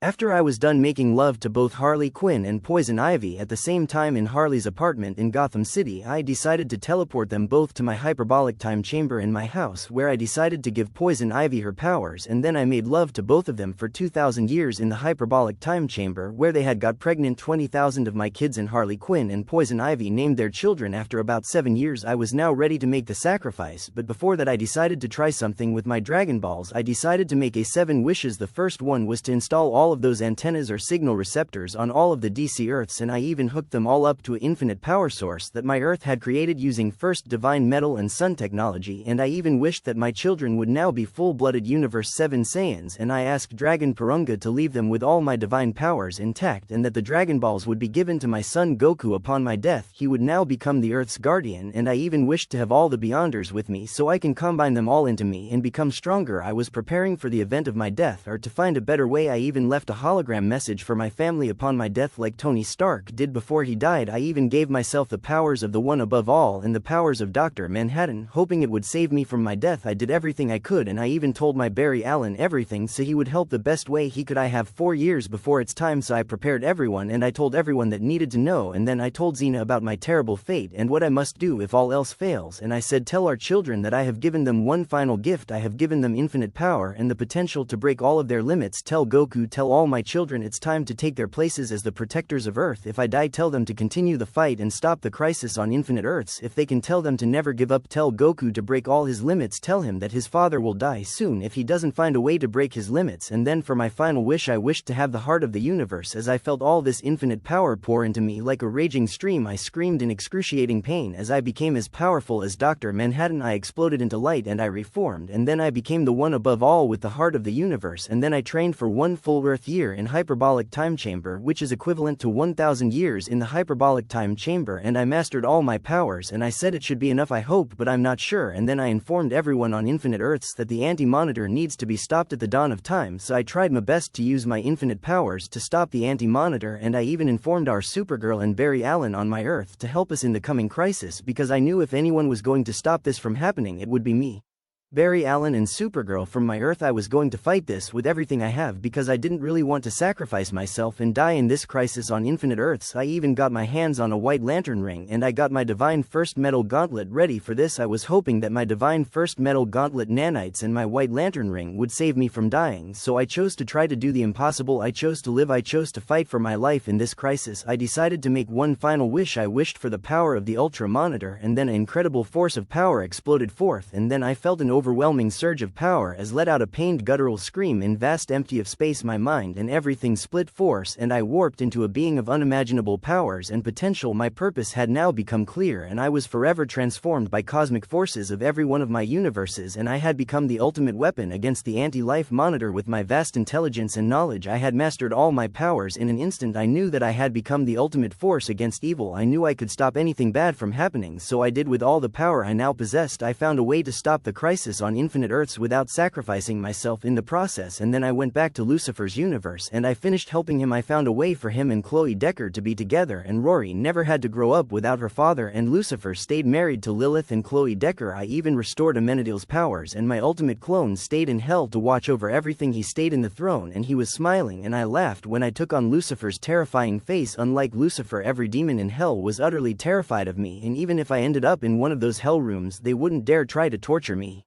After I was done making love to both Harley Quinn and Poison Ivy at the same time in Harley's apartment in Gotham City, I decided to teleport them both to my hyperbolic time chamber in my house, where I decided to give Poison Ivy her powers, and then I made love to both of them for 2,000 years in the hyperbolic time chamber, where they had got pregnant 20,000 of my kids, and Harley Quinn and Poison Ivy named their children after about 7 years. I was now ready to make the sacrifice, but before that I decided to try something with my Dragon Balls. I decided to make 7 wishes. The first one was to install all of those antennas or signal receptors on all of the DC Earths, and I even hooked them all up to an infinite power source that my Earth had created using first divine metal and sun technology, and I even wished that my children would now be full-blooded Universe 7 Saiyans, and I asked Dragon Purunga to leave them with all my divine powers intact, and that the Dragon Balls would be given to my son Goku upon my death. He would now become the Earth's guardian, and I even wished to have all the Beyonders with me so I can combine them all into me and become stronger. I was preparing for the event of my death, or to find a better way. I even left a hologram message for my family upon my death like Tony Stark did before he died. I even gave myself the powers of the One Above All and the powers of Dr. Manhattan, hoping it would save me from my death. I did everything I could, and I even told my Barry Allen everything so he would help the best way he could. I have 4 years before it's time, so I prepared everyone and I told everyone that needed to know, and then I told Xena about my terrible fate and what I must do if all else fails, and I said, tell our children that I have given them one final gift. I have given them infinite power and the potential to break all of their limits. Tell Goku, tell all my children it's time to take their places as the protectors of Earth. If I die, tell them to continue the fight and stop the crisis on infinite Earths. If they can, tell them to never give up. Tell Goku to break all his limits. Tell him that his father will die soon if he doesn't find a way to break his limits. And then for my final wish, I wished to have the heart of the universe. As I felt all this infinite power pour into me like a raging stream, I screamed in excruciating pain. As I became as powerful as Dr. Manhattan, I exploded into light and I reformed, and then I became the One Above All with the heart of the universe. And then I trained for 1 full Earth year in hyperbolic time chamber, which is equivalent to 1,000 years in the hyperbolic time chamber, and I mastered all my powers, and I said it should be enough, I hope, but I'm not sure. And then I informed everyone on infinite Earths that the anti-monitor needs to be stopped at the dawn of time, so I tried my best to use my infinite powers to stop the anti-monitor, and I even informed our Supergirl and Barry Allen on my Earth to help us in the coming crisis, because I knew if anyone was going to stop this from happening, it would be me. Barry Allen and Supergirl from my Earth. I was going to fight this with everything I have because I didn't really want to sacrifice myself and die in this crisis on infinite Earths. I even got my hands on a White Lantern ring, and I got my Divine First Metal Gauntlet ready for this. I was hoping that my Divine First Metal Gauntlet nanites and my White Lantern ring would save me from dying, so I chose to try to do the impossible. I chose to live. I chose to fight for my life in this crisis. I decided to make one final wish. I wished for the power of the Ultra Monitor, and then an incredible force of power exploded forth, and then I felt an overwhelming surge of power as let out a pained guttural scream in vast empty of space. My mind and everything split force, and I warped into a being of unimaginable powers and potential. My purpose had now become clear, and I was forever transformed by cosmic forces of every one of my universes, and I had become the ultimate weapon against the anti-life monitor. With my vast intelligence and knowledge, I had mastered all my powers in an instant. I knew that I had become the ultimate force against evil. I knew I could stop anything bad from happening, so I did. With all the power I now possessed, I found a way to stop the crisis on infinite Earths without sacrificing myself in the process, and then I went back to Lucifer's universe and I finished helping him. I found a way for him and Chloe Decker to be together, and Rory never had to grow up without her father, and Lucifer stayed married to Lilith and Chloe Decker. I even restored Amenadiel's powers, and my ultimate clone stayed in hell to watch over everything. He stayed in the throne, and he was smiling, and I laughed when I took on Lucifer's terrifying face. Unlike Lucifer, every demon in hell was utterly terrified of me, and even if I ended up in one of those hell rooms, they wouldn't dare try to torture me.